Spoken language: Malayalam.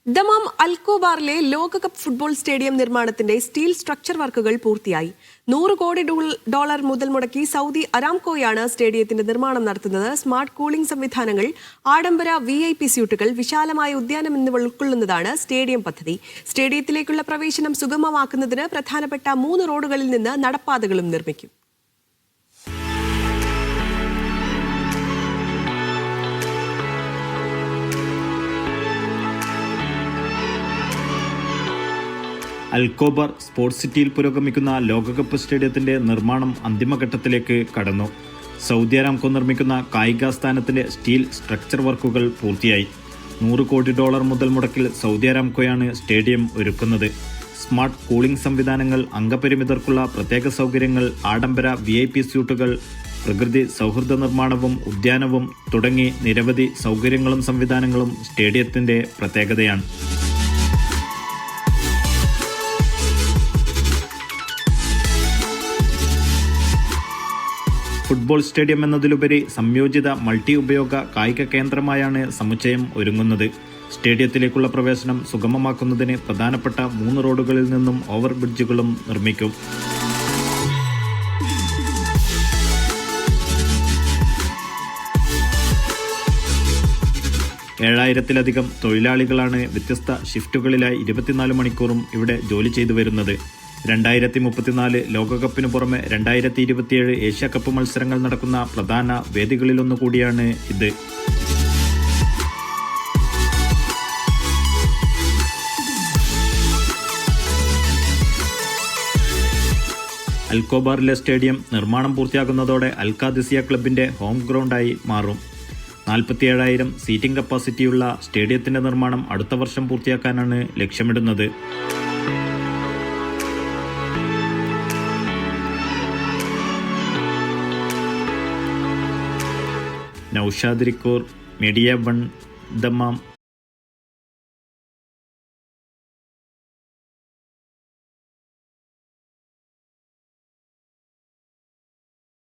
ദമാം അൽക്കോബാറിലെ ലോകകപ്പ് ഫുട്ബോൾ സ്റ്റേഡിയം നിർമ്മാണത്തിന്റെ സ്റ്റീൽ സ്ട്രക്ചർ വർക്കുകൾ പൂർത്തിയായി. $100 കോടി മുതൽ മുടക്കി സൗദി അരാംകോയാണ് സ്റ്റേഡിയത്തിന്റെ നിർമ്മാണം നടത്തുന്നത്. സ്മാർട്ട് കൂളിംഗ് സംവിധാനങ്ങൾ, ആഡംബര VIP സ്യൂട്ടുകൾ, വിശാലമായ ഉദ്യാനം എന്നിവ ഉൾക്കൊള്ളുന്നതാണ് സ്റ്റേഡിയം പദ്ധതി. സ്റ്റേഡിയത്തിലേക്കുള്ള പ്രവേശനം സുഗമമാക്കുന്നതിന് പ്രധാനപ്പെട്ട 3 റോഡുകളിൽ നിന്ന് നടപ്പാതകളും നിർമ്മിക്കും. അൽക്കോബാർ സ്പോർട്സ് സിറ്റിയിൽ പുരോഗമിക്കുന്ന ലോകകപ്പ് സ്റ്റേഡിയത്തിന്റെ നിർമ്മാണം അന്തിമഘട്ടത്തിലേക്ക് കടന്നു. സൗദി അരാംകോ നിർമ്മിക്കുന്ന കായികാസ്ഥാനത്തിന്റെ സ്റ്റീൽ സ്ട്രക്ചർ വർക്കുകൾ പൂർത്തിയായി. $100 കോടി മുതൽ മുടക്കിൽ സൗദി അരാംകോയാണ് സ്റ്റേഡിയം ഒരുക്കുന്നത്. സ്മാർട്ട് കൂളിംഗ് സംവിധാനങ്ങൾ, അംഗപരിമിതർക്കുള്ള പ്രത്യേക സൗകര്യങ്ങൾ, ആഡംബര VIP സ്യൂട്ടുകൾ, പ്രകൃതി സൗഹൃദ നിർമ്മാണവും ഉദ്യാനവും തുടങ്ങി നിരവധി സൗകര്യങ്ങളും സംവിധാനങ്ങളും സ്റ്റേഡിയത്തിന്റെ പ്രത്യേകതയാണ്. ഫുട്ബോൾ സ്റ്റേഡിയം എന്നതിലുപരി സംയോജിത മൾട്ടി ഉപയോഗ കായിക കേന്ദ്രമായാണ് സമുച്ചയം ഒരുങ്ങുന്നത്. സ്റ്റേഡിയത്തിലേക്കുള്ള പ്രവേശനം സുഗമമാക്കുന്നതിന് പ്രധാനപ്പെട്ട 3 റോഡുകളിൽ നിന്നും ഓവർ ബ്രിഡ്ജുകളും നിർമ്മിക്കും. ഏഴായിരത്തിലധികം തൊഴിലാളികളാണ് വ്യത്യസ്ത ഷിഫ്റ്റുകളിലായി 24 മണിക്കൂറും ഇവിടെ ജോലി ചെയ്തു വരുന്നത്. 2034 ലോകകപ്പിന് പുറമെ 2027 ഏഷ്യ കപ്പ് മത്സരങ്ങൾ നടക്കുന്ന പ്രധാന വേദികളിലൊന്നുകൂടിയാണ് ഇത്. അൽക്കോബാറിലെ സ്റ്റേഡിയം നിർമ്മാണം പൂർത്തിയാകുന്നതോടെ അൽഖാദിസിയ ക്ലബിന്റെ ഹോം ഗ്രൗണ്ടായി മാറും. 47,000 സീറ്റിംഗ് കപ്പാസിറ്റിയുള്ള സ്റ്റേഡിയത്തിന്റെ നിർമ്മാണം അടുത്ത വർഷം പൂർത്തിയാക്കാനാണ് ലക്ഷ്യമിടുന്നത്. Naushad റിക്കൂർ, media 1, Dammam.